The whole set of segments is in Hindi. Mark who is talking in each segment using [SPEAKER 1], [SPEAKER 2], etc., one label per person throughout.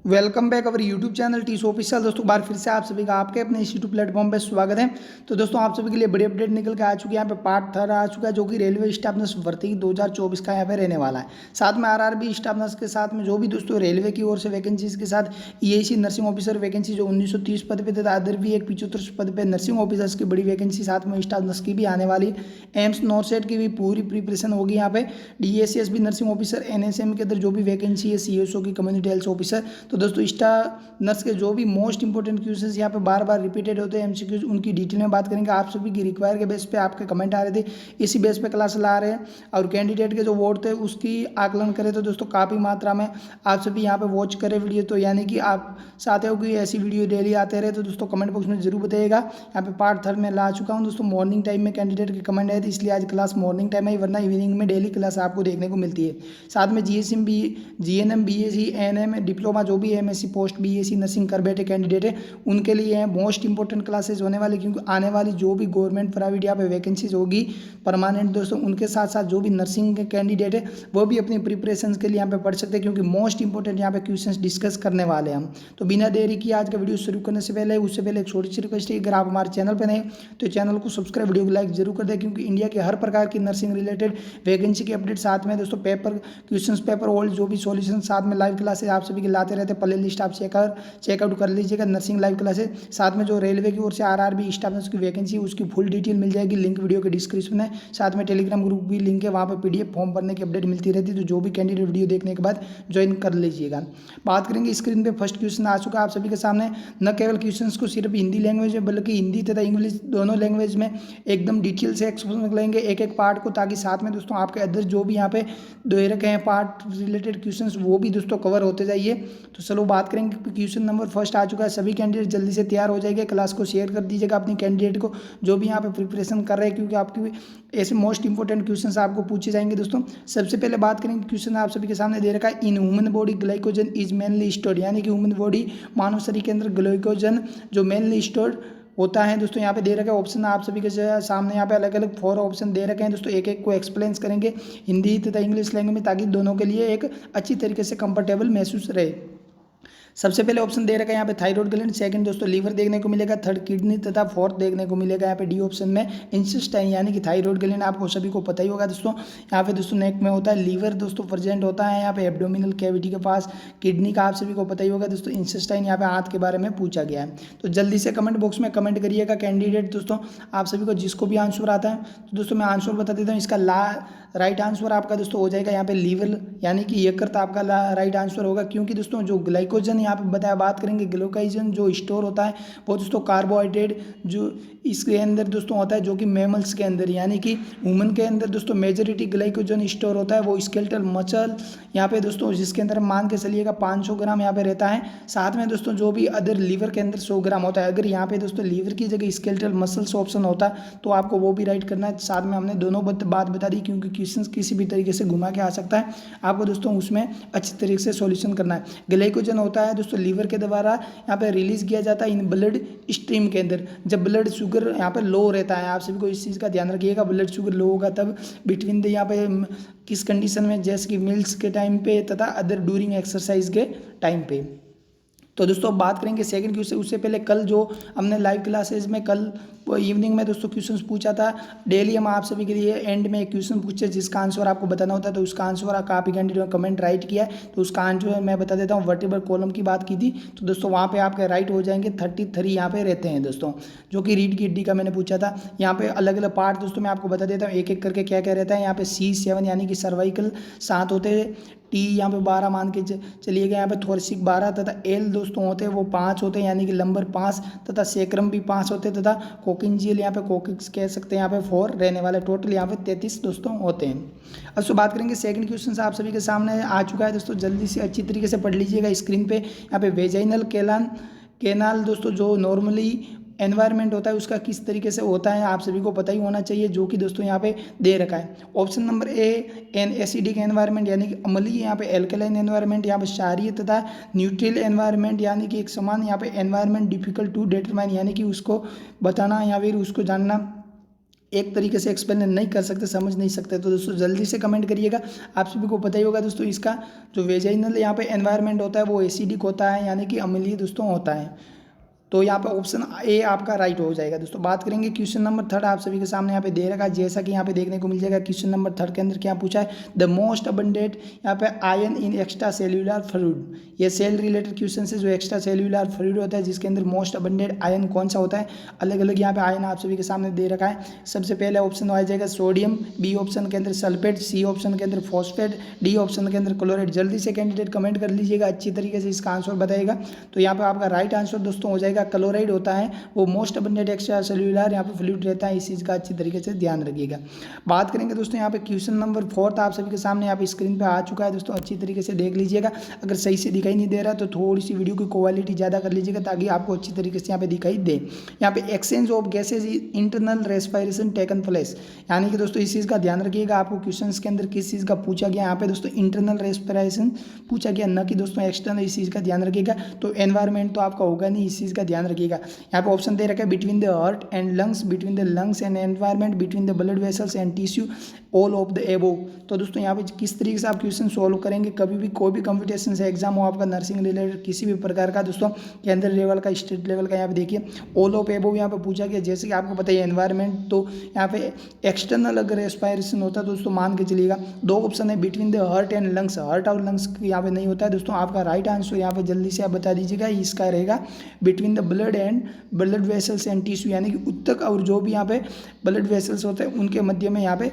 [SPEAKER 1] Welcome back our YouTube channel टीस ऑफिशियल। दोस्तों बार फिर से आप सभी का आपके अपने इस यूट्यूब प्लेटफॉर्म पे स्वागत है। तो दोस्तों आप सभी के लिए बड़ी अपडेट निकल के आ चुकी है। यहाँ पे पार्ट 3 आ चुका है जो कि रेलवे स्टाफ नर्स भर्ती 2024 का यहाँ पे रहने वाला है। साथ में आरआरबी स्टाफ नर्स के साथ में जो भी दोस्तों रेलवे की ओर से वैकेंसीज के साथ ईएसी नर्सिंग ऑफिसर वैकेंसी जो 1930 पद पे तथा अदर भी एक 75 पद पे नर्सिंग ऑफिसर्स की बड़ी वैकेंसी साथ में स्टाफ नर्स की भी आने वाली। एम्स नॉर्सेट की भी पूरी प्रिपरेशन होगी यहाँ पे। डीएससीएस भी नर्सिंग ऑफिसर, एनएसएम के अंदर जो भी वैकेंसी है, सीएसओ की कम्युनिटी हेल्थ ऑफिसर। तो दोस्तों स्टाफ नर्स के जो भी मोस्ट इंपॉर्टेंट क्वेश्चंस यहाँ पे बार बार रिपीटेड होते हैं एमसीक्यूज, उनकी डिटेल में बात करेंगे। आप सभी की रिक्वायर के बेस पे आपके कमेंट आ रहे थे, इसी बेस पे क्लास ला रहे हैं। और कैंडिडेट के जो वोट थे उसकी आकलन करें तो दोस्तों काफ़ी मात्रा में आप सभी यहाँ पे वॉच करें वीडियो। तो यानी कि आप चाहते हो कि ऐसी वीडियो डेली आते रहे तो दोस्तों कमेंट बॉक्स में जरूर बताइएगा। यहाँ पे पार्ट 3 में ला चुका हूँ दोस्तों। मॉर्निंग टाइम में कैंडिडेट के कमेंट आए थे, इसलिए आज क्लास मॉर्निंग टाइम है, वरना इवनिंग में डेली क्लास आपको देखने को मिलती है। साथ में GSM B GNM BSc ANM diploma जो भी है, एमएससी पोस्ट बीएससी नर्सिंग कर बैठे कैंडिडेट है उनके लिए है मोस्ट इंपॉर्टेंट क्लासेज होने वाली। क्योंकि आने वाली जो भी गवर्नमेंट प्राइवेट यहाँ पे वैकेंसीज होगी परमानेंट दोस्तों, उनके साथ साथ जो भी नर्सिंग के कैंडिडेट है वो भी अपनी प्रिपरेशन के लिए यहाँ पे पढ़ सकते हैं। क्योंकि मोस्ट इंपॉर्टेंट यहाँ पे क्वेश्चंस डिस्कस करने वाले हैं हम। तो बिना देरी की आज का वीडियो शुरू करने से पहले उससे पहले एक छोटी सी रिक्वेस्ट है, अगर आप हमारे चैनल पर नहीं तो चैनल को सब्सक्राइब, वीडियो को लाइक जरूर कर दें। क्योंकि इंडिया के हर प्रकार की नर्सिंग रिलेटेड वैकेंसी के अपडेट साथ में दोस्तों पेपर क्वेश्चंस पेपर ओल्ड जो भी सॉल्यूशन साथ में लाइव क्लासेस आप सभी के लाते रहते हैं। प्ले लिस्ट आप चेकआउट कर लीजिएगा। नर्सिंग लाइव क्लासेस साथ में जो रेलवे की ओर से आरआरबी स्टाफ नर्स की वैकेंसी उसकी फुल डिटेल मिल जाएगी, लिंक वीडियो के डिस्क्रिप्शन में। साथ में टेलीग्राम ग्रुप भी लिंक है, वहाँ पर पीडीएफ फॉर्म भरने की अपडेट मिलती रहती है। तो जो भी कैंडिडेट वीडियो देखने के बाद ज्वाइन कर लीजिएगा। बात करेंगे स्क्रीन पे फर्स्ट क्वेश्चन आ चुका है आप सभी के सामने। न केवल क्वेश्चन को सिर्फ हिंदी लैंग्वेज में बल्कि हिंदी तथा इंग्लिश दोनों लैंग्वेज में एकदम डिटेल से एक्सप्लेन करेंगे एक एक पार्ट को, ताकि साथ में दोस्तों आपके अदर जो भी यहाँ पे दे रखे हैं पार्ट रिलेटेड क्वेश्चन वो भी दोस्तों कवर होते जाइए। तो चलो बात करेंगे। क्वेश्चन नंबर फर्स्ट आ चुका है। सभी कैंडिडेट जल्दी से तैयार हो जाएंगे, क्लास को शेयर कर दीजिएगा अपनी कैंडिडेट को जो भी यहाँ पे प्रिपरेशन कर रहे हैं। क्योंकि आपकी ऐसे मोस्ट इंपॉर्टेंट क्वेश्चंस आपको पूछे जाएंगे दोस्तों। सबसे पहले बात करेंगे, क्वेश्चन आप सभी के सामने दे रखा है, in human body glycogen is mainly stored, यानी कि ह्यूमन बॉडी मानव शरीर के अंदर ग्लाइकोजन जो मेनली स्टोर्ड होता है दोस्तों। यहाँ पे दे रखा है ऑप्शन आप सभी के सामने, यहाँ पे अलग अलग 4 ऑप्शन दे रखे हैं दोस्तों। एक एक को एक्सप्लेन करेंगे हिंदी तथा इंग्लिश लैंग्वेज में, ताकि दोनों के लिए एक अच्छी तरीके से कंफर्टेबल महसूस रहे। सबसे पहले ऑप्शन दे रखा है यहाँ पे थायराइड ग्लैंड, सेकंड दोस्तों लीवर देखने को मिलेगा, थर्ड किडनी तथा फोर्थ देखने को मिलेगा यहाँ पे डी ऑप्शन में इंटेस्टाइन, यानी कि थायराइड ग्लैंड आपको सभी को पता ही होगा दोस्तों। यहाँ पे दोस्तों नेक में होता है, लीवर दोस्तों प्रेजेंट होता है यहाँ पे एब्डोमिनल कैविटी के पास, किडनी का आप सभी को पता ही होगा दोस्तों। इंटेस्टाइन यहाँ पे हाथ के बारे में पूछा गया है। तो जल्दी से कमेंट बॉक्स में कमेंट करिएगा कैंडिडेट दोस्तों आप सभी को जिसको भी आंसर आता है। तो दोस्तों मैं आंसर बता देता हूँ, इसका राइट आंसर आपका दोस्तों हो जाएगा यहाँ पे लीवर, यानी कि यकृत आपका राइट आंसर होगा। क्योंकि दोस्तों जो ग्लाइकोजन यहाँ पे बताया, बात करेंगे ग्लूकोजन जो स्टोर होता है वो दोस्तों कार्बोहाइड्रेट जो इसके अंदर दोस्तों होता है, जो कि मैमल्स के अंदर, यानी कि ह्यूमन के अंदर दोस्तों मेजॉरिटी ग्लाइकोजन स्टोर होता है वो स्केलेटल मसल यहाँ पे दोस्तों, जिसके अंदर मान के चलिएगा 500 ग्राम यहाँ पे रहता है। साथ में दोस्तों जो भी अदर लीवर के अंदर 100 ग्राम होता है। अगर यहाँ पे दोस्तों लीवर की जगह स्केलेटल मसल्स ऑप्शन होता तो आपको वो भी राइट करना है। साथ में हमने दोनों बात बता दी, क्योंकि क्वेश्चन किसी भी तरीके से घुमा के आ सकता है, आपको दोस्तों उसमें अच्छी तरीके से सॉल्यूशन करना है। ग्लाइकोजन होता है दोस्तों लीवर के द्वारा यहाँ पे रिलीज किया जाता है इन ब्लड स्ट्रीम के अंदर। जब ब्लड शुगर यहाँ पे लो रहता है, आप सभी को इस चीज़ का ध्यान रखिएगा, ब्लड शुगर लो होगा तब बिटवीन द यहाँ पे किस कंडीशन में, जैसे कि मील्स के टाइम पे तथा अदर ड्यूरिंग एक्सरसाइज के टाइम पे। तो दोस्तों अब बात करेंगे सेकंड क्वेश्चन। उससे पहले कल जो हमने लाइव क्लासेज में कल इवनिंग में दोस्तों क्वेश्चंस पूछा था, डेली हम आप सभी के लिए एंड में एक क्वेश्चन पूछे जिसका आंसर आपको बताना होता है। तो उसका आंसर काफ़ी कैंडिडेट कमेंट राइट किया है, तो उसका आंसर मैं बता देता हूँ। वर्टिबल कॉलम की बात की थी तो दोस्तों वहाँ पे आपके राइट हो जाएंगे। 33 यहाँ पे रहते हैं दोस्तों, जो कि रीढ़ की हड्डी का मैंने पूछा था। यहाँ पे अलग अलग पार्ट दोस्तों मैं आपको बता देता हूँ एक एक करके क्या क्या रहता है। यहाँ पे C7 यानी कि सर्वाइकल 7 होते हैं, टी यहाँ पे 12 मान के चलिएगा, यहाँ पे थोरसिक 12 तथा एल दोस्तों होते हैं वो 5 होते हैं, यानी कि लंबर 5 तथा सेक्रम भी 5 होते हैं तथा कोकिंजियल यहाँ पे कोकिक्स कह सकते हैं यहाँ पे 4 रहने वाले, टोटल यहाँ पे 33 दोस्तों होते हैं। अब सो बात करेंगे सेकंड क्वेश्चन आप सभी के सामने आ चुका है दोस्तों, जल्दी से अच्छी तरीके से पढ़ लीजिएगा स्क्रीन पे। यहाँ पे वेजाइनल कैनाल दोस्तों जो नॉर्मली एनवायरनमेंट होता है उसका किस तरीके से होता है आप सभी को पता ही होना चाहिए, जो कि दोस्तों यहाँ पे दे रखा है। Option number A an acidic environment, यानी कि अम्लीय, यहाँ पे एल्कलाइन एनवायरनमेंट, यहाँ पे क्षारीय तथा न्यूट्रल एनवायरनमेंट, यानी कि एक समान यहाँ पे एनवायरनमेंट डिफिकल्ट टू डिटरमाइन, यानी कि उसको बताना या फिर उसको जानना एक तरीके से एक्सप्लेन नहीं कर सकते, समझ नहीं सकते, तो दोस्तों जल्दी से कमेंट करिएगा। आप सभी को पता ही होगा दोस्तों, इसका जो वेजाइनल यहाँ पे एनवायरनमेंट होता है वो एसिडिक होता है, यानी कि अम्लीय दोस्तों होता है। तो यहाँ पे ऑप्शन ए आपका राइट हो जाएगा दोस्तों। बात करेंगे क्वेश्चन नंबर 3 आप सभी के सामने यहाँ पे दे रखा है, जैसा कि यहाँ पे देखने को मिल जाएगा। क्वेश्चन नंबर 3 के अंदर क्या पूछा है, द मोस्ट अबंडेंट यहाँ पे आयन इन एक्स्ट्रा सेल्यूलर फ्लूइड। ये सेल रिलेटेड क्वेश्चन से, जो एक्स्ट्रा सेल्यूलर फ्लूइड होता है जिसके अंदर मोस्ट अबंडेंट आयन कौन सा होता है। अलग अलग यहाँ पे आयन आप सभी के सामने दे रखा है। सबसे पहले ऑप्शन आ जाएगा सोडियम, बी ऑप्शन के अंदर सल्फेट, सी ऑप्शन के अंदर फॉस्फेट, डी ऑप्शन के अंदर क्लोराइड। जल्दी से कैंडिडेट कमेंट कर लीजिएगा, अच्छी तरीके से इसका आंसर बताइएगा। तो यहाँ पे आपका राइट आंसर दोस्तों हो जाएगा क्लोराइड होता है, वो मोस्ट अबंडेंट एक्स्ट्रा सेल्यूलर यहाँ पे फ्लूइड रहता है। इस चीज़ का अच्छी तरीके से ध्यान रखिएगा। बात करेंगे दोस्तों यहाँ पे क्वेश्चन नंबर 4 आप सभी के सामने यहाँ पे स्क्रीन पे आ चुका है दोस्तों, अच्छी तरीके से देख लीजिएगा। अगर सही से दिखाई नहीं दे रहा तो थोड़ी सी वीडियो की क्वालिटी ज़्यादा कर लीजिएगा ताकि आपको अच्छी तरीके से यहाँ पे दिखाई दे। यहाँ पे exchange of gases internal respiration taken place, यानी कि दोस्तों इस चीज़ का ध्यान रखिएगा। आपको क्वेश्चन के अंदर किस चीज़ का पूछा गया, यहाँ पे दोस्तों इंटरनल रेस्पिरेशन पूछा गया, न कि दोस्तों एक्सटर्नल। इस चीज़ का ध्यान रखिएगा। तो एनवायरमेंट तो आपका होगा नहीं, इस चीज़ का ध्यान रखिएगा। यहाँ पे ऑप्शन दे रखा है between the heart and lungs, between the lungs and environment, between the blood vessels and tissue, all of the above. तो दोस्तों यहाँ पे किस तरीके से आप क्वेश्चन सॉल्व करेंगे, कभी भी कोई भी कंपटीशन से एग्जाम हो आपका, नर्सिंग रिलेटेड किसी भी प्रकार का दोस्तों, केंद्र लेवल का, स्टेट लेवल का, यहाँ पे देखिए ऑल ऑफ एबोव यहाँ पे पूछा गया। जैसे कि आपको पता है एनवायरनमेंट, तो यहाँ पे एक्सटर्नल अगर रेस्पिरेशन होता है तो दोस्तों मान के चलिएगा। दो ऑप्शन है between the heart and lungs, heart और लंग्स यहाँ पे नहीं होता है दोस्तों। आपका राइट आंसर यहाँ पे जल्दी से आप बता दीजिएगा, इसका रहेगा between the blood and blood vessels and tissue, यानी कि उत्तक और जो भी यहाँ पे ब्लड वेसल्स होते हैं उनके मध्य में यहाँ पे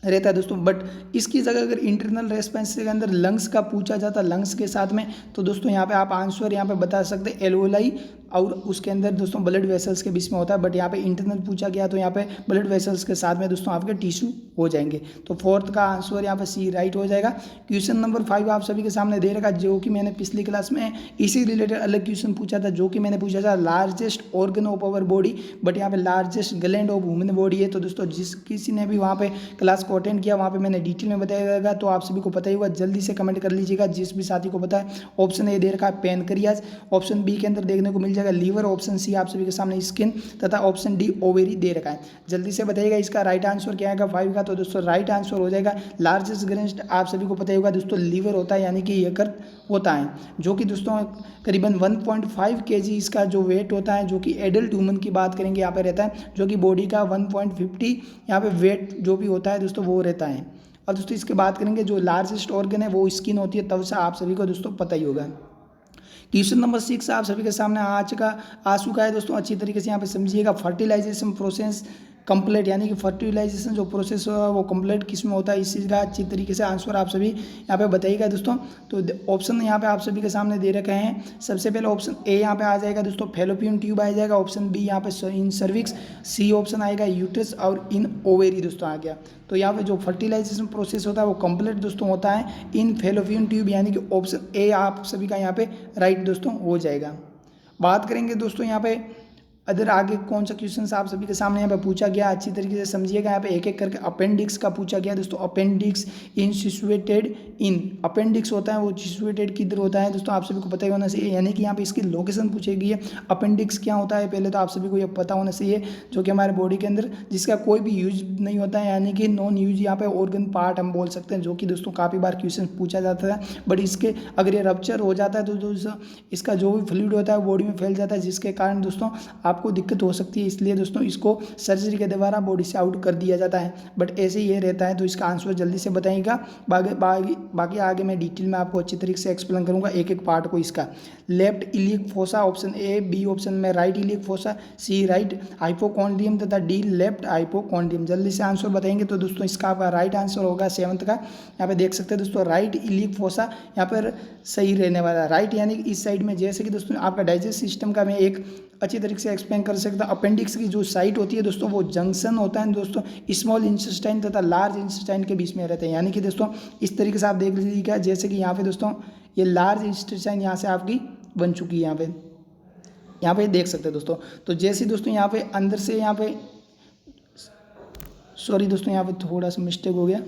[SPEAKER 1] रहता है दोस्तों। बट इसकी जगह अगर इंटरनल रेस्पिरेशन के अंदर लंग्स का पूछा जाता लंग्स के साथ में, तो दोस्तों यहाँ पे आप आंसर यहाँ पे बता सकते हैं एल्वोलाई, और उसके अंदर दोस्तों ब्लड वेसल्स के बीच में होता है। बट यहाँ पे इंटरनल पूछा गया तो यहाँ पे ब्लड वेसल्स के साथ में दोस्तों आपके टिश्यू हो जाएंगे। तो फोर्थ का आंसर यहाँ पे सी राइट हो जाएगा। क्वेश्चन नंबर 5 आप सभी के सामने दे रखा, जो कि मैंने पिछली क्लास में इसी रिलेटेड अलग क्वेश्चन पूछा था, जो कि मैंने पूछा था largest organ of our body, but यहाँ पे largest gland of human body है। तो दोस्तों जिस किसी ने भी वहाँ पे क्लास को अटेंड किया, वहाँ पे मैंने डिटेल में बताया जाएगा, तो आप सभी को पता ही होगा। जल्दी से कमेंट कर लीजिएगा जिस भी साथी को पता है। ऑप्शन ए दे रखा है पैनक्रियाज, ऑप्शन बी के अंदर देखने को मिल जाएगा लीवर, ऑप्शन सी आप सभी के सामने स्किन, तथा ऑप्शन डी ओवेरी दे रखा है। जल्दी से बताइएगा इसका राइट आंसर क्या आएगा 5 का। तो दोस्तों राइट आंसर हो जाएगा लार्जेस्ट ग्लैंड, आप सभी को पता ही होगा दोस्तों लीवर होता है, यानी कि यकृत होता है, जो कि दोस्तों करीबन 1.5 kg इसका जो वेट होता है, जो कि एडल्ट ह्यूमन की बात करेंगे यहाँ पे रहता है, जो कि बॉडी का 1.50 यहाँ पे वेट जो भी होता है दोस्तों वो रहता है। और दोस्तों इसके बात करेंगे जो लार्जेस्ट ऑर्गन है वो स्किन होती है, तब से आप सभी को दोस्तों पता ही होगा। क्वेश्चन नंबर 6 आप सभी के सामने आ चुका है दोस्तों, अच्छी तरीके से यहाँ पे समझिएगा। फर्टिलाइजेशन प्रोसेस कंप्लीट, यानी कि फर्टिलाइजेशन जो प्रोसेस हुआ वो कंप्लीट किस में होता है, इस चीज़ का अच्छी तरीके से आंसर आप सभी यहाँ पे बताइएगा दोस्तों। तो ऑप्शन यहाँ पे आप सभी के सामने दे रखे हैं। सबसे पहले ऑप्शन ए यहाँ पे आ जाएगा दोस्तों, फेलोपियन ट्यूब आ जाएगा। ऑप्शन बी यहाँ पे इन सर्विक्स, सी ऑप्शन आएगा यूट्रस, और इन ओवेरी दोस्तों आ गया। तो यहाँ पे जो फर्टिलाइजेशन प्रोसेस होता है वो कंप्लीट दोस्तों होता है इन फेलोपियन ट्यूब, यानी कि ऑप्शन ए आप सभी का यहाँ पे राइट दोस्तों हो जाएगा। बात करेंगे दोस्तों यहाँ पे अदर आगे कौन सा क्वेश्चन आप सभी के सामने यहाँ पे पूछा गया, अच्छी तरीके से समझिएगा। यहाँ पे एक एक करके अपेंडिक्स का पूछा गया दोस्तों। Appendix in situated in, appendix होता है वो सिचुएटेड किधर होता है दोस्तों, आप सभी को पता ही होना चाहिए, यानी कि यहाँ पे इसकी लोकेशन पूछी गई है। अपेंडिक्स क्या होता है पहले तो आप सभी को ये पता होना चाहिए, जो कि हमारे बॉडी के अंदर जिसका कोई भी यूज नहीं होता है, यानी कि नॉन यूज यहाँ पे ऑर्गन पार्ट हम बोल सकते हैं, जो कि दोस्तों काफ़ी बार क्वेश्चन पूछा जाता है। बट इसके अगर ये रप्चर हो जाता है तो दोस्तों इसका जो भी फ्लूइड होता है बॉडी में फैल जाता है, जिसके कारण दोस्तों आपको दिक्कत हो सकती है। इसलिए दोस्तों इसको सर्जरी के द्वारा बॉडी से आउट कर दिया जाता है। बट ऐसे ही ये रहता है, तो इसका आंसर जल्दी से बताइएगा। बाकी आगे मैं डिटेल में आपको अच्छी तरीके से एक्सप्लेन करूंगा एक एक पार्ट को। इसका left iliac fossa option A, B option में right iliac fossa, C right hypochondrium, तथा डी लेफ्ट हाइपोकॉन्ड्रियम। जल्दी से आंसर बताएंगे तो दोस्तों इसका आपका राइट आंसर होगा 7th का। यहाँ पे देख सकते हैं दोस्तों राइट इलियक फोसा यहाँ पर सही रहने वाला है, राइट यानी कि इस साइड में। जैसे कि दोस्तों आपका डाइजेस्ट सिस्टम का मैं एक अच्छी तरीके से एक्सप्लेन कर सकता हूँ। अपेंडिक्स की जो साइट होती है दोस्तों वो जंक्शन होता है दोस्तों स्मॉल इंटेस्टाइन तथा लार्ज इंटेस्टाइन के बीच में रहते हैं, यानी कि दोस्तों इस तरीके से आप देख लीजिएगा। जैसे कि यहाँ पे दोस्तों ये लार्ज इंटेस्टाइन यहाँ से आपकी बन चुकी है, यहाँ पे देख सकते हैं दोस्तों। तो जैसे दोस्तों यहाँ पे अंदर से यहाँ पे, सॉरी दोस्तों यहाँ पे थोड़ा सा मिस्टेक हो गया,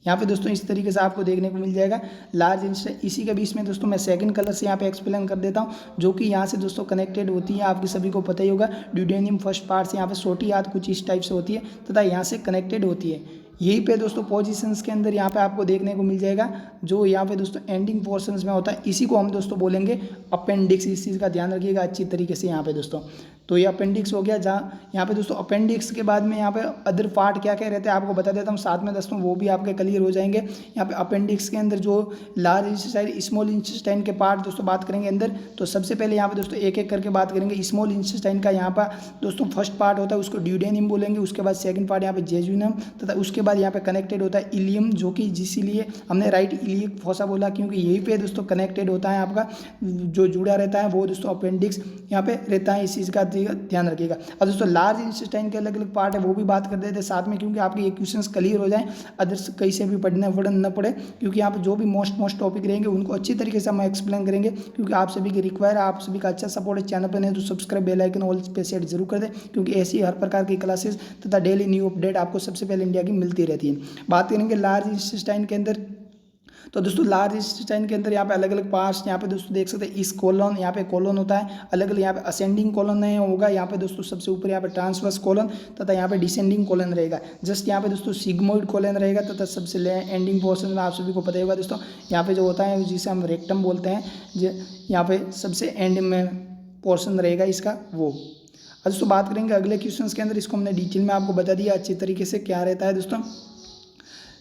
[SPEAKER 1] यहाँ पे दोस्तों इस तरीके से आपको देखने को मिल जाएगा लार्ज इंटेस्टाइन। इसी के बीच में दोस्तों मैं सेकंड कलर से यहाँ पे एक्सप्लेन कर देता हूँ, जो कि यहाँ से दोस्तों कनेक्टेड होती है, आपके सभी को पता ही होगा। ड्यूडेनियम फर्स्ट पार्ट से यहाँ पे छोटी आंत कुछ इस टाइप से होती है तथा यहाँ से कनेक्टेड होती है। यहीं पे दोस्तों पोजीशंस के अंदर यहाँ पे आपको देखने को मिल जाएगा, जो यहाँ पे दोस्तों एंडिंग पोर्शंस में होता है, इसी को हम दोस्तों बोलेंगे अपेंडिक्स। इस चीज़ का ध्यान रखिएगा अच्छी तरीके से यहाँ पे दोस्तों। तो ये अपेंडिक्स हो गया, जहाँ यहाँ पे दोस्तों अपेंडिक्स के बाद में यहाँ पे अदर पार्ट क्या क्या रहते हैं आपको बता देता हूँ साथ में दोस्तों, वो भी आपके क्लियर हो जाएंगे। यहाँ पे अपेंडिक्स के अंदर जो लार्ज इंटेस्टाइन स्मॉल इंटेस्टाइन के पार्ट दोस्तों बात करेंगे अंदर, तो सबसे पहले यहाँ पे दोस्तों एक एक करके बात करेंगे। स्मॉल इंटेस्टाइन का यहाँ पर दोस्तों फर्स्ट पार्ट होता है, उसको ड्यूडेनियम बोलेंगे। उसके बाद सेकंड पार्ट यहाँ पे जेजुनम, तथा उसके बाद यहाँ पे कनेक्टेड होता है इलियम, जो कि जिसलिए हमने राइट इलियक फोसा बोला, क्योंकि यहीं पे दोस्तों कनेक्टेड होता है आपका जो जुड़ा रहता है वो दोस्तों अपेंडिक्स यहाँ पे रहता है। इस चीज़ का ध्यान रखिएगा। अब दोस्तों लार्ज इंटेस्टाइन के अलग अलग पार्ट है, वो भी बात कर देते हैं साथ में, क्योंकि आपके ये क्वेश्चंस क्लियर हो जाए, अदर्स कहीं से भी पढ़ना न पड़े, क्योंकि यहाँ पे जो भी मोस्ट टॉपिक रहेंगे उनको अच्छी तरीके से हम एक्सप्लेन करेंगे। क्योंकि आप सभी की रिक्वायर, आप सभी का अच्छा सपोर्ट है चैनल पर नहीं तो सब्सक्राइब बेल आइकन ऑल पे सेट जरूर कर दें, क्योंकि ऐसी हर प्रकार की क्लासेस तथा डेली न्यू अपडेट आपको सबसे पहले इंडिया की मिलती रहती है। बात करेंगे लार्ज इंटेस्टाइन के अंदर, तो दोस्तों लार्ज इंटेस्टाइन के अंदर यहाँ पे अलग अलग पार्ट्स यहाँ पे दोस्तों देख सकते हैं। इस कॉलन, यहाँ पे कॉलन होता है अलग अलग, यहाँ पे असेंडिंग कॉलन नहीं होगा, यहाँ पे दोस्तों सबसे ऊपर यहाँ पे ट्रांसवर्स कॉलन तथा यहाँ पे डिसेंडिंग कॉलन रहेगा। जस्ट यहाँ पे दोस्तों सिग्मोइड कॉलन रहेगा तथा सबसे एंडिंग पोर्शन में आप सभी को पता होगा दोस्तों, यहाँ पे जो होता है जिसे हम रेक्टम बोलते हैं, यहाँ पे सबसे एंड में पोर्शन रहेगा इसका वो। अब दोस्तों बात करेंगे अगले क्वेश्चन के अंदर, इसको हमने डिटेल में आपको बता दिया अच्छी तरीके से क्या रहता है दोस्तों।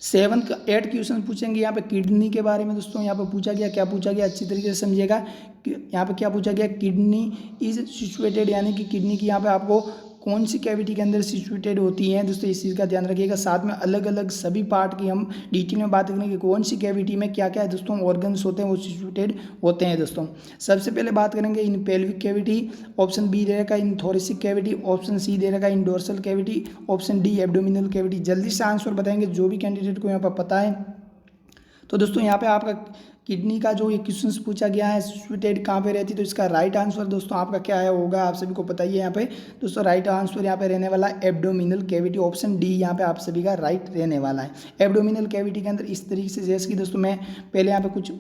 [SPEAKER 1] 8 क्वेश्चन पूछेंगे यहाँ पे किडनी के बारे में दोस्तों। यहाँ पे पूछा गया, क्या पूछा गया अच्छी तरीके से समझिएगा। यहाँ पे क्या पूछा गया, किडनी इज सिचुएटेड, यानी कि किडनी की यहाँ पे आपको कौन सी कैविटी के अंदर सिचुएटेड होती है दोस्तों, इस चीज़ का ध्यान रखिएगा। साथ में अलग अलग सभी पार्ट की हम डिटेल में बात करेंगे, कौन सी कैविटी में क्या क्या है दोस्तों ऑर्गन्स होते हैं वो सिचुएटेड होते हैं दोस्तों। सबसे पहले बात करेंगे in pelvic cavity, option B दे रखा in thoracic cavity, option C दे रखा in dorsal cavity, option D abdominal cavity. जल्दी से आंसर बताएंगे जो भी कैंडिडेट को यहाँ पर पता है। तो दोस्तों यहाँ पे आपका किडनी का जो ये क्वेश्चन पूछा गया है सिचुएटेड कहाँ पे रहती है, तो इसका राइट आंसर दोस्तों आपका क्या है होगा, आप सभी को पता ही है। यहाँ पे दोस्तों राइट आंसर यहाँ पे रहने वाला है एब्डोमिनल कैविटी, ऑप्शन डी यहाँ पे आप सभी का राइट रहने वाला है। एब्डोमिनल कैविटी के अंदर इस तरीके से, जैसे कि दोस्तों मैं पहले यहाँ पे कुछ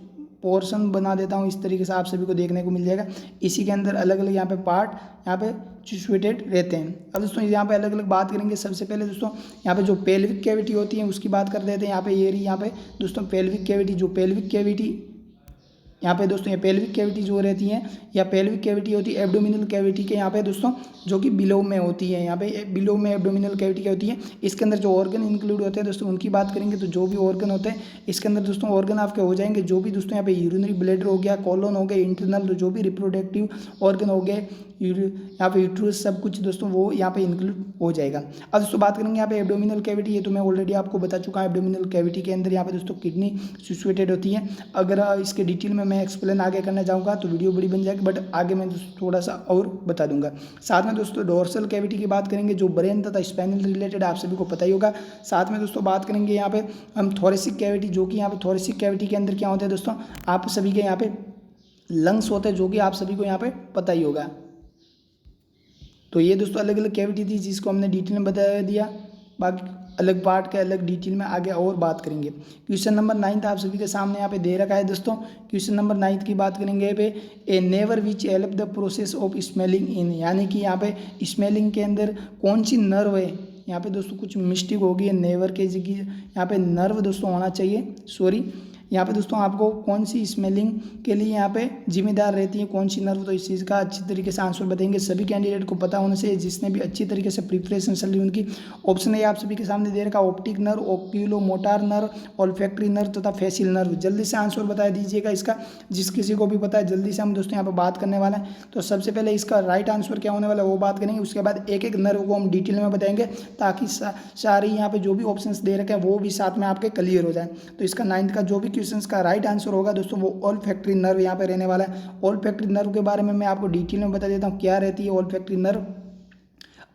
[SPEAKER 1] पोर्शन बना देता हूँ, इस तरीके से आप सभी को देखने को मिल जाएगा। इसी के अंदर अलग अलग यहाँ पे पार्ट यहाँ पे सिचुएटेड रहते हैं। अब दोस्तों यहाँ पे अलग अलग बात करेंगे। सबसे पहले दोस्तों यहाँ पे जो पेल्विक कैविटी होती है उसकी बात कर देते हैं। यहाँ पे ये रही यहाँ पे दोस्तों पेल्विक कैविटी, जो पेल्विक कैविटी यहाँ पे दोस्तों ये पेल्विक कैविटी जो रहती है या पेल्विक कैविटी होती है एब्डोमिनल कैविटी के यहाँ पे दोस्तों जो कि बिलो में होती है। यहाँ पे बिलो में एब्डोमिनल कैविटी क्या होती है, इसके अंदर जो ऑर्गन इंक्लूड होते हैं दोस्तों उनकी बात करेंगे। तो जो भी ऑर्गन होते हैं इसके अंदर दोस्तों ऑर्गन आपके हो जाएंगे, जो भी दोस्तों यहाँ पे यूरिनरी ब्लैडर हो गया, कॉलन हो गए, इंटरनल जो भी रिप्रोडक्टिव ऑर्गन हो गए, यहाँ पे यूट्रस, सब कुछ दोस्तों वो यहाँ पे इंक्लूड हो जाएगा। अब दोस्तों बात करेंगे यहाँ पे एब्डोमिनल कैविटी, ये तो मैं ऑलरेडी आपको बता चुका हूँ। एब्डोमिनल कैविटी के अंदर यहाँ पे दोस्तों किडनी सिचुएटेड होती है। अगर इसके डिटेल में मैं एक्सप्लेन आगे करना चाहूँगा तो वीडियो बड़ी बन जाएगी, बट आगे मैं थोड़ा सा और बता दूंगा। साथ में दोस्तों डोर्सल कैविटी की बात करेंगे, जो ब्रेन तथा स्पाइनल रिलेटेड आप सभी को पता ही होगा। साथ में दोस्तों बात करेंगे यहाँ पे हम थोरेसिक कैविटी, जो कि यहाँ पे थोरेसिक कैविटी के अंदर क्या होता है दोस्तों, आप सभी के यहाँ पे लंग्स होते हैं, जो कि आप सभी को यहाँ पे पता ही होगा। तो ये दोस्तों अलग अलग कैविटी थी जिसको हमने डिटेल में बता दिया। बाकी अलग पार्ट के अलग डिटेल में आगे और बात करेंगे। क्वेश्चन नंबर 9 आप सभी के सामने यहाँ पे दे रखा है दोस्तों। क्वेश्चन नंबर 9 की बात करेंगे पे a nerve which help the process of smelling in, यानी कि यहाँ पे स्मेलिंग के अंदर कौन सी नर्व है। यहाँ पे दोस्तों कुछ मिस्टेक होगी है, नेवर के जगह यहाँ पे नर्व दोस्तों होना चाहिए, सॉरी। यहाँ पे दोस्तों आपको कौन सी स्मेलिंग के लिए यहाँ पे जिम्मेदार रहती है, कौन सी नर्व, तो इस चीज़ का अच्छी तरीके से आंसर बताएंगे। सभी कैंडिडेट को पता होने से, जिसने भी अच्छी तरीके से प्रिपरेशन चल रही उनकी। ऑप्शन है आप सभी के सामने दे रखा, optic nerve, oculomotor nerve, olfactory nerve तथा फेशियल नर्व। जल्दी से आंसर बता दीजिएगा इसका, जिस किसी को भी पता है जल्दी से हम दोस्तों यहाँ पर बात करने वाला है। तो सबसे पहले इसका राइट आंसर क्या होने वाला है वो बात करेंगे, उसके बाद एक एक नर्व को हम डिटेल में बताएंगे, ताकि सारी यहाँ पे जो भी ऑप्शंस दे रखे हैं वो भी साथ में आपके क्लियर हो जाए। तो इसका 9th का जो भी क्वेश्चन का राइट आंसर होगा दोस्तों वो ऑल्फैक्टरी नर्व यहाँ पे रहने वाला है। ऑल्फैक्टरी नर्व के बारे में मैं आपको डिटेल में बता देता हूँ क्या रहती है ऑल्फैक्टरी नर्व।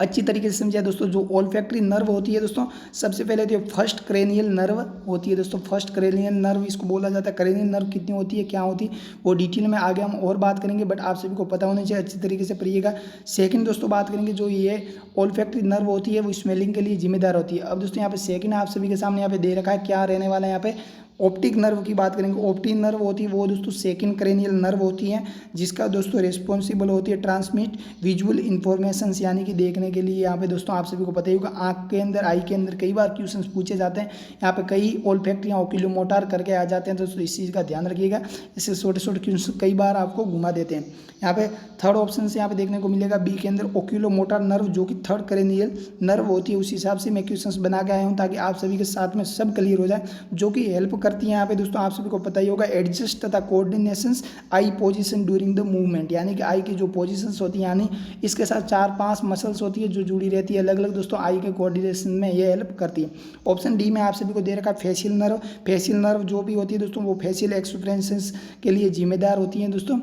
[SPEAKER 1] अच्छी तरीके से समझिए दोस्तों। जो ओल्फैक्टरी नर्व होती है दोस्तों, सबसे पहले तो फर्स्ट क्रेनियल नर्व होती है दोस्तों। फर्स्ट क्रेनियल नर्व इसको बोला जाता है। क्रेनियल नर्व कितनी होती है, क्या होती है, वो डिटेल में आगे हम और बात करेंगे, बट आप सभी को पता होना चाहिए, अच्छी तरीके से पढ़िएगा। सेकंड दोस्तों बात करेंगे, जो ये ओल्फैक्टरी नर्व होती है वो स्मेलिंग के लिए जिम्मेदार होती है। अब दोस्तों यहाँ पे सेकंड आप सभी के सामने यहाँ पे दे रखा है, क्या रहने वाला है यहाँ पे, ऑप्टिक नर्व की बात करेंगे। ऑप्टिक नर्व होती है वो दोस्तों सेकंड क्रेनियल नर्व होती है, जिसका दोस्तों रिस्पॉन्सिबल होती है ट्रांसमिट विजुअल इन्फॉर्मेशन, यानी कि देखने के लिए। यहाँ पे दोस्तों आप सभी को पता ही होगा, आंख के अंदर, आई के अंदर कई बार क्वेश्चंस पूछे जाते हैं। यहाँ पे कई ओल्फैक्ट या ओक्यूलोमोटर करके आ जाते हैं दोस्तों, इस चीज़ का ध्यान रखिएगा। इससे छोटे छोटे क्वेश्चन कई बार आपको घुमा देते हैं। यहाँ पे थर्ड ऑप्शन से यहाँ पे देखने को मिलेगा बी के अंदर ओक्यूलोमोटर नर्व, जो कि थर्ड क्रेनियल नर्व होती है। उस हिसाब से मैं क्वेश्चंस बना के आया हूँ ताकि आप सभी के साथ में सब क्लियर हो जाए, जो कि हेल्प करती है यहाँ पे दोस्तों। आप सभी को पता ही होगा, एडजस्ट तथा coordinations I position during the movement, यानी कि आई की जो पोजीशंस होती है, यानी इसके साथ 4-5 मसल्स होती है जो जुड़ी रहती है अलग अलग दोस्तों, आई के कोऑर्डिनेशन में ये हेल्प करती है। ऑप्शन डी में आप सभी को दे रखा है फेशियल नर्व। फेशियल नर्व जो भी होती है दोस्तों, वो फेशियल एक्सप्रेशंस के लिए जिम्मेदार होती है दोस्तों।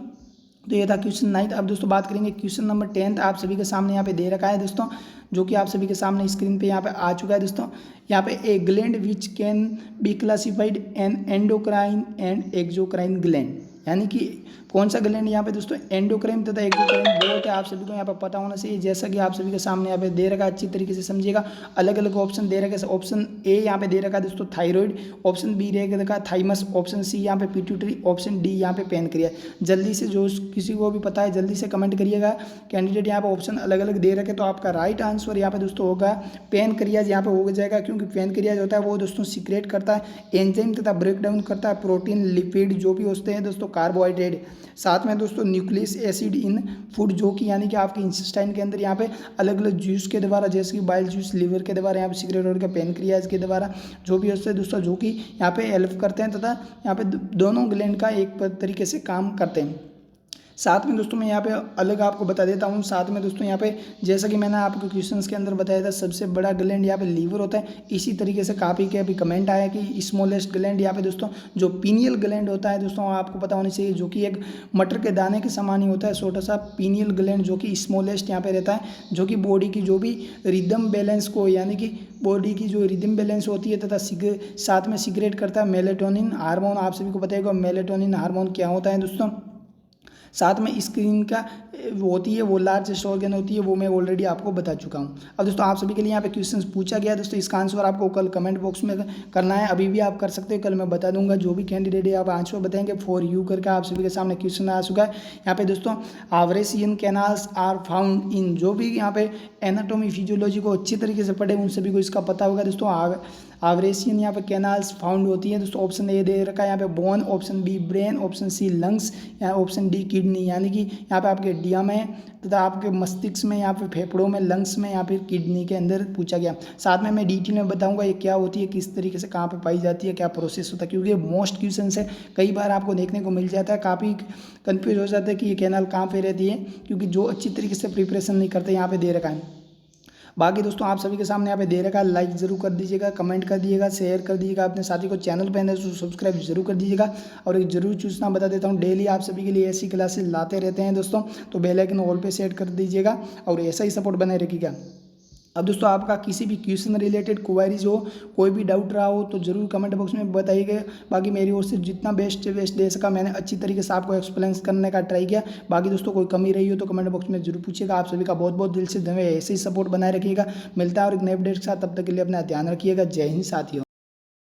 [SPEAKER 1] तो ये था क्वेश्चन 9। अब दोस्तों बात करेंगे क्वेश्चन नंबर 10 आप सभी के सामने यहाँ पे दे रखा है दोस्तों, जो कि आप सभी के सामने स्क्रीन पे यहाँ पे आ चुका है दोस्तों। यहाँ पे a gland which can be classified an endocrine and exocrine gland, यानी कि कौन सा ग्लैंड यहाँ पे दोस्तों एंडोक्राइन तथा एक्सोक्राइन बोथ है, आप सभी को यहाँ पे पता होना चाहिए। जैसा कि आप सभी के सामने यहाँ पे दे रखा है, अच्छी तरीके से समझिएगा। अलग अलग ऑप्शन दे रखा है। ऑप्शन ए यहाँ पे दे रखा है दोस्तों थायराइड, ऑप्शन बी रहेगा थाइमस, ऑप्शन सी यहाँ पे पिट्यूटरी, ऑप्शन डी यहाँ पे पैनक्रियास। जल्दी से जो किसी को भी पता है जल्दी से कमेंट करिएगा। कैंडिडेट यहाँ पे ऑप्शन अलग अलग दे रखे, तो आपका राइट आंसर यहाँ पे दोस्तों होगा पैनक्रियास, यहाँ पे हो जाएगा। क्योंकि पैनक्रियास होता है वो दोस्तों सीक्रेट करता है एंजाइम तथा ब्रेक डाउन करता है प्रोटीन, लिपिड जो भी होते हैं दोस्तों, कार्बोहाइड्रेट, साथ में दोस्तों न्यूक्लियस एसिड इन फूड, जो कि यानी कि आपके इंटेस्टाइन के अंदर यहाँ पे अलग अलग जूस के द्वारा, जैसे कि बाइल जूस, लिवर के द्वारा, यहाँ पे सीक्रेट होकर पैनक्रियाज के द्वारा जो भी होते हैं दोस्तों, जो कि यहाँ पे हेल्प करते हैं तथा यहाँ पे दोनों ग्लैंड का एक तरीके से काम करते हैं। साथ में दोस्तों मैं यहाँ पे अलग आपको बता देता हूँ। साथ में दोस्तों यहाँ पे जैसा कि मैंने आपको क्वेश्चंस के अंदर बताया था, सबसे बड़ा ग्लैंड यहाँ पे लीवर होता है। इसी तरीके से काफ़ी के अभी कमेंट आया कि स्मॉलेस्ट ग्लैंड यहाँ पे दोस्तों जो पीनियल ग्लैंड होता है दोस्तों, आपको पता होनी चाहिए, जो कि एक मटर के दाने के समान ही होता है, छोटा सा पीनियल ग्लैंड, जो कि स्मॉलेस्ट यहाँ पे रहता है, जो कि बॉडी की जो भी रिदम बैलेंस को, यानी कि बॉडी की जो रिदम बैलेंस होती है तथा साथ में सीक्रेट करता है मेलेटोनिन हार्मोन। आप सभी को पता है मेलेटोनिन हार्मोन क्या होता है दोस्तों। साथ में स्क्रीन का होती है वो लार्जेस्ट ऑर्गन होती है, वो मैं ऑलरेडी आपको बता चुका हूँ। अब दोस्तों आप सभी के लिए यहाँ पे क्वेश्चंस पूछा गया दोस्तों, इसका आंसर आपको कल कमेंट बॉक्स में करना है। अभी भी आप कर सकते हो, कल मैं बता दूंगा। जो भी कैंडिडेट है आप आंसर बताएंगे फॉर यू करके आप सभी के सामने क्वेश्चन आ चुका है। यहाँ पे दोस्तों आवरेसियन कैनाल्स आर फाउंड इन, जो भी यहाँ पे एनाटॉमी फिजियोलॉजी को अच्छी तरीके से पढ़े उन सभी को इसका पता होगा दोस्तों। आवरेसियन यहाँ पे कैनाल्स फाउंड होती है दोस्तों। ऑप्शन ए दे रखा है यहाँ पे bone, option B brain, option C lungs, या ऑप्शन डी किडनी, यानी कि यहाँ पे आपके डिया में तथा आपके मस्तिष्क में, यहाँ पे फेफड़ों में, लंग्स में, यहाँ पे किडनी के अंदर पूछा गया। साथ में मैं डिटेल में बताऊंगा ये क्या होती है, किस तरीके से कहाँ पे पाई जाती है, क्या प्रोसेस होता है, क्योंकि मोस्ट क्वेश्चन है, कई बार आपको देखने को मिल जाता है। काफ़ी कन्फ्यूज हो जाता है कि ये कैनाल कहाँ पे रहती है, क्योंकि जो अच्छी तरीके से प्रिपरेशन नहीं करते यहाँ पे दे रखा है। बाकी दोस्तों आप सभी के सामने यहाँ पे दे रखा है, लाइक जरूर कर दीजिएगा, कमेंट कर दीजिएगा, शेयर कर दीजिएगा, अपने साथी को चैनल पे तो सब्सक्राइब जरूर कर दीजिएगा। और एक जरूर सूचना बता देता हूँ, डेली आप सभी के लिए ऐसी क्लासेस लाते रहते हैं दोस्तों, तो बेल आइकन ऑल पे सेट कर दीजिएगा और ऐसा ही सपोर्ट बनाए रखिएगा। अब दोस्तों आपका किसी भी क्वेश्चन रिलेटेड क्वेरीज हो, कोई भी डाउट रहा हो तो ज़रूर कमेंट बॉक्स में बताइएगा। बाकी मेरी ओर से जितना बेस्ट दे सका मैंने अच्छी तरीके से आपको एक्सप्लेन करने का ट्राई किया। बाकी दोस्तों कोई कमी रही हो तो कमेंट बॉक्स में जरूर पूछिएगा। आप सभी का बहुत बहुत दिल से धन्यवाद, ऐसे ही सपोर्ट बनाए रखिएगा। मिलता है और एक नए अपडेट के साथ, तब तक के लिए अपना ध्यान रखिएगा। जय हिंद साथियों।